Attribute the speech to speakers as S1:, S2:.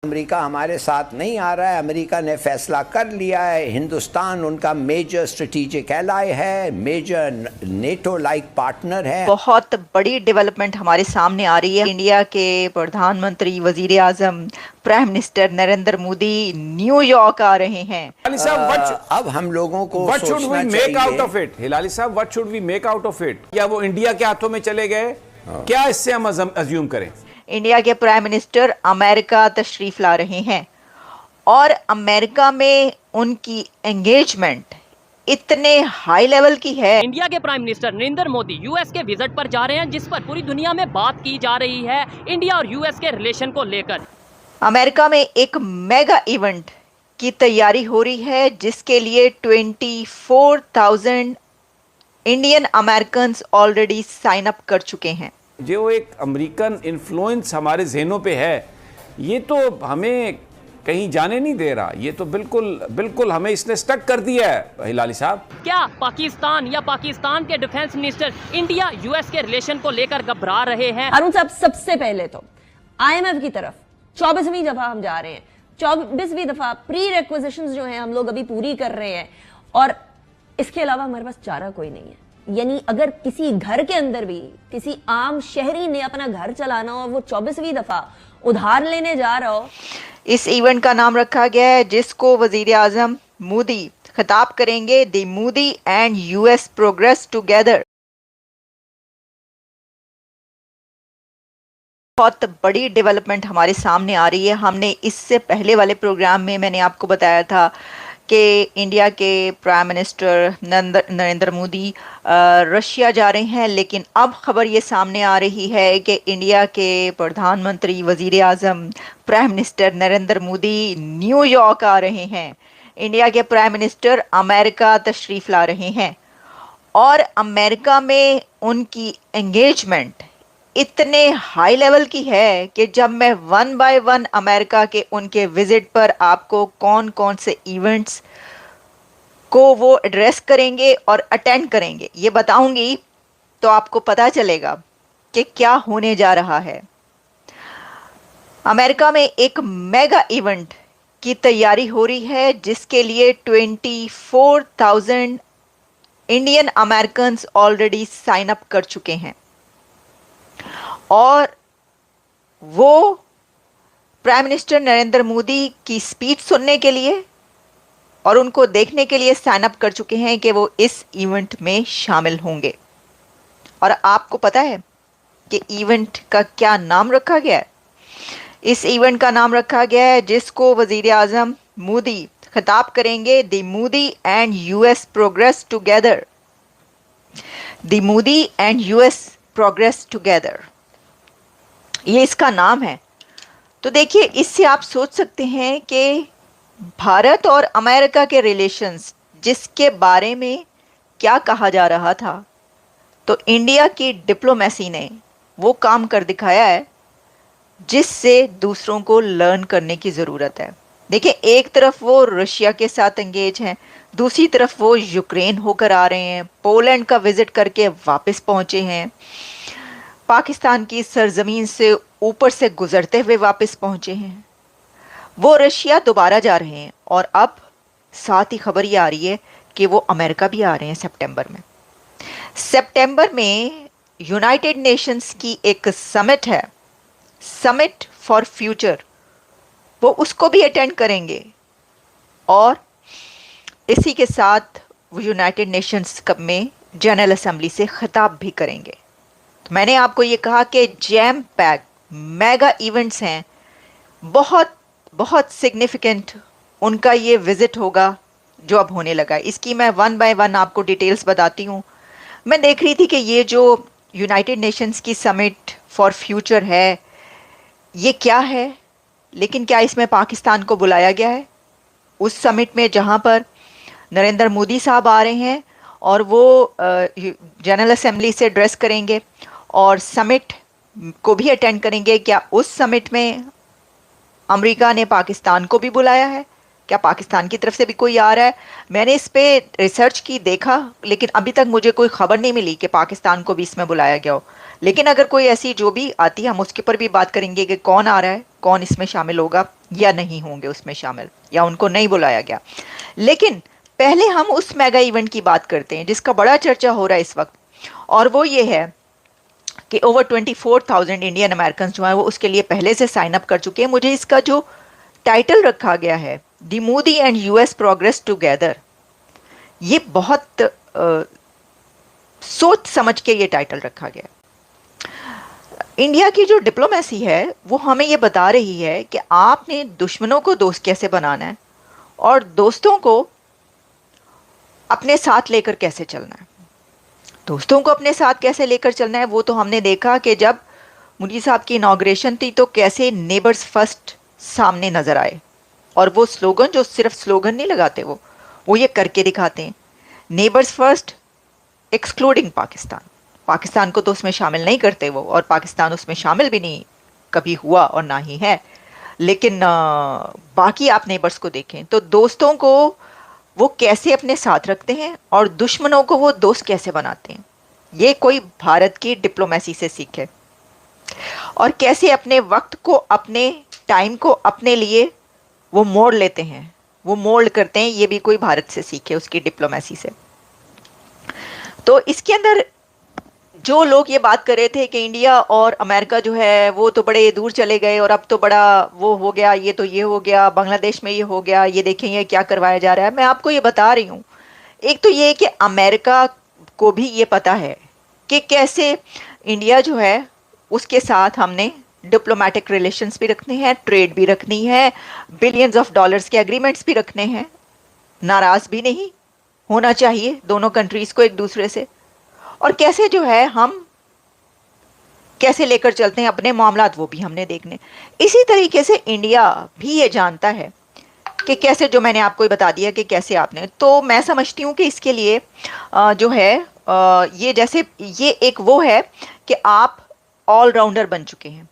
S1: America हमारे साथ नहीं आ रहा है। अमेरिका ने फैसला कर लिया है, हिंदुस्तान उनका मेजर स्ट्रेटेजिक एलाय है, मेजर नेटो लाइक पार्टनर है।
S2: बहुत बड़ी डेवलपमेंट हमारे सामने आ रही है। इंडिया के प्रधानमंत्री, वजीर आजम, prime minister Narendra Modi New York आ रहे हैं।
S1: अब हम लोगों को
S3: what should we make out of
S1: चाहिए।
S3: इट? हिलाली साहब, what should we make out of it? क्या वो इंडिया के हाथों में चले गए? क्या इससे हम अज्यूम करें?
S2: इंडिया के प्राइम मिनिस्टर अमेरिका तशरीफ ला रहे हैं और अमेरिका में उनकी एंगेजमेंट इतने हाई लेवल की है।
S4: इंडिया के prime minister Narendra Modi US के विजिट पर जा रहे हैं, जिस पर पूरी दुनिया में बात की जा रही है इंडिया और यूएस के रिलेशन को लेकर।
S2: अमेरिका में एक मेगा इवेंट की तैयारी हो रही है, जिसके लिए 24,000 Indian American already sign up कर चुके हैं।
S3: जो एक अमेरिकन इन्फ्लुएंस हमारे जहनों पे है, ये तो हमें कहीं जाने नहीं दे रहा। ये तो बिल्कुल हमें इसने स्टक कर दिया है। हिलाली साहब,
S4: क्या पाकिस्तान या पाकिस्तान के डिफेंस मिनिस्टर इंडिया यूएस के रिलेशन को लेकर घबरा रहे हैं?
S5: अरुण साहब, सबसे पहले तो आईएमएफ की तरफ 24वीं दफा हम जा रहे हैं। 24वीं दफा प्री रिक्विजिशंस जो हैं हम लोग अभी पूरी कर रहे हैं, और इसके अलावा हमारे पास चारा कोई नहीं है। यानी अगर किसी घर के अंदर भी किसी आम शहरी ने अपना घर चलाना हो और वो 24वीं दफा उधार लेने जा रहा हो।
S2: इस इवेंट का नाम रखा गया है, जिसको वजीर आजम मोदी खिताब करेंगे, the Modi and US progress together. बहुत बड़ी डेवलपमेंट हमारे सामने आ रही है। हमने इससे पहले वाले प्रोग्राम में मैंने आपको बताया था कि इंडिया के prime minister Narendra Modi Russia जा रहे हैं, लेकिन अब खबर ये सामने आ रही है कि इंडिया के प्रधानमंत्री, वजीर आजम, prime minister Narendra Modi New York आ रहे हैं। इंडिया के प्राइम मिनिस्टर अमेरिका तशरीफ ला रहे हैं और अमेरिका में उनकी एंगेजमेंट इतने हाई लेवल की है कि जब मैं वन बाय वन अमेरिका के उनके विजिट पर आपको कौन कौन से इवेंट्स को वो एड्रेस करेंगे और अटेंड करेंगे ये बताऊंगी, तो आपको पता चलेगा कि क्या होने जा रहा है। अमेरिका में एक मेगा इवेंट की तैयारी हो रही है, जिसके लिए 24,000 Indian American already sign up कर चुके हैं और वो प्राइम मिनिस्टर नरेंद्र मोदी की स्पीच सुनने के लिए और उनको देखने के लिए साइन अप कर चुके हैं कि वो इस इवेंट में शामिल होंगे। और आपको पता है कि इवेंट का क्या नाम रखा गया है? इस इवेंट का नाम रखा गया है, जिसको वजीर आजम मोदी खिताब करेंगे, the Modi and US progress together. The Modi and US progress together, ये इसका नाम है। तो देखिए, इससे आप सोच सकते हैं कि भारत और अमेरिका के रिलेशंस जिसके बारे में क्या कहा जा रहा था, तो इंडिया की डिप्लोमेसी ने वो काम कर दिखाया है जिससे दूसरों को लर्न करने की ज़रूरत है। देखिए, एक तरफ वो रशिया के साथ एंगेज हैं, दूसरी तरफ वो यूक्रेन होकर आ रहे हैं, पोलैंड का विजिट करके वापस पहुंचे हैं, पाकिस्तान की सरजमीन से ऊपर से गुजरते हुए वापस पहुंचे हैं। वो रशिया दोबारा जा रहे हैं और अब साथ ही खबर ये आ रही है कि वो अमेरिका भी आ रहे हैं सितंबर में। सितंबर में यूनाइटेड नेशंस की एक समिट है, समिट फॉर फ्यूचर, वो उसको भी अटेंड करेंगे और इसी के साथ वो यूनाइटेड नेशंस में जनरल असेंबली से खिताब भी करेंगे। तो मैंने आपको ये कहा कि जैम पैक मेगा इवेंट्स हैं, बहुत बहुत सिग्निफिकेंट उनका ये विजिट होगा जो अब होने लगा है। इसकी मैं वन बाय वन आपको डिटेल्स बताती हूँ। मैं देख रही थी कि ये जो यूनाइटेड नेशंस की समिट फॉर फ्यूचर है, ये क्या है, लेकिन क्या इसमें पाकिस्तान को बुलाया गया है? उस समिट में जहाँ पर नरेंद्र मोदी साहब आ रहे हैं और वो जनरल असेंबली से एड्रेस करेंगे और समिट को भी अटेंड करेंगे, क्या उस समिट में अमेरिका ने पाकिस्तान को भी बुलाया है? क्या पाकिस्तान की तरफ से भी कोई आ रहा है? मैंने इस पे रिसर्च की, देखा, लेकिन अभी तक मुझे कोई खबर नहीं मिली कि पाकिस्तान को भी इसमें बुलाया गया हो। लेकिन अगर कोई ऐसी जो भी आती है हम उसके ऊपर भी बात करेंगे कि कौन आ रहा है, कौन इसमें शामिल होगा या नहीं होंगे उसमें शामिल, या उनको नहीं बुलाया गया। लेकिन पहले हम उस मेगा इवेंट की बात करते हैं जिसका बड़ा चर्चा हो रहा है इस वक्त, और वो ये है कि ओवर 24,000 इंडियन अमेरिकन जो हैं वो उसके लिए पहले से साइन अप कर चुके हैं। मुझे इसका जो टाइटल रखा गया है, the Modi and US progress together, ये बहुत सोच समझ के ये टाइटल रखा गया। इंडिया की जो डिप्लोमेसी है वो हमें ये बता रही है कि आपने दुश्मनों को दोस्त कैसे बनाना है और दोस्तों को अपने साथ लेकर कैसे चलना है। दोस्तों को अपने साथ कैसे लेकर चलना है वो तो हमने देखा कि जब मोदी साहब की इनॉग्रेशन थी तो कैसे नेबर्स फर्स्ट सामने नजर आए, और वो स्लोगन जो सिर्फ स्लोगन नहीं लगाते, वो ये करके दिखाते हैं, neighbours first excluding Pakistan. Pakistan को तो उसमें शामिल नहीं करते वो, और पाकिस्तान उसमें शामिल भी नहीं कभी हुआ और ना ही है। लेकिन बाकी आप नेबर्स को देखें तो दोस्तों को वो कैसे अपने साथ रखते हैं और दुश्मनों को वो दोस्त कैसे बनाते हैं, ये कोई भारत की डिप्लोमेसी से सीखे। और कैसे अपने वक्त को, अपने टाइम को अपने लिए वो मोड़ लेते हैं, वो मोल्ड करते हैं, ये भी कोई भारत से सीखे उसकी डिप्लोमेसी से। तो इसके अंदर जो लोग ये बात कर रहे थे कि इंडिया और अमेरिका जो है वो तो बड़े दूर चले गए और अब तो बड़ा वो हो गया, ये तो ये हो गया, बांग्लादेश में ये हो गया, ये देखें ये क्या करवाया जा रहा है। मैं आपको ये बता रही हूँ, एक तो ये कि अमेरिका को भी ये पता है कि कैसे इंडिया जो है उसके साथ हमने डिप्लोमेटिक रिलेशंस भी रखने हैं, ट्रेड भी रखनी है, बिलियंस ऑफ डॉलर्स के एग्रीमेंट्स भी रखने हैं, नाराज भी नहीं होना चाहिए दोनों कंट्रीज को एक दूसरे से, और कैसे जो है हम कैसे लेकर चलते हैं अपने मामलात वो भी हमने देखने। इसी तरीके से इंडिया भी ये जानता है कि कैसे, जो मैंने आपको बता दिया कि कैसे आपने, तो मैं समझती हूँ कि इसके लिए जो है ये जैसे ये एक वो है कि आप ऑलराउंडर बन चुके हैं,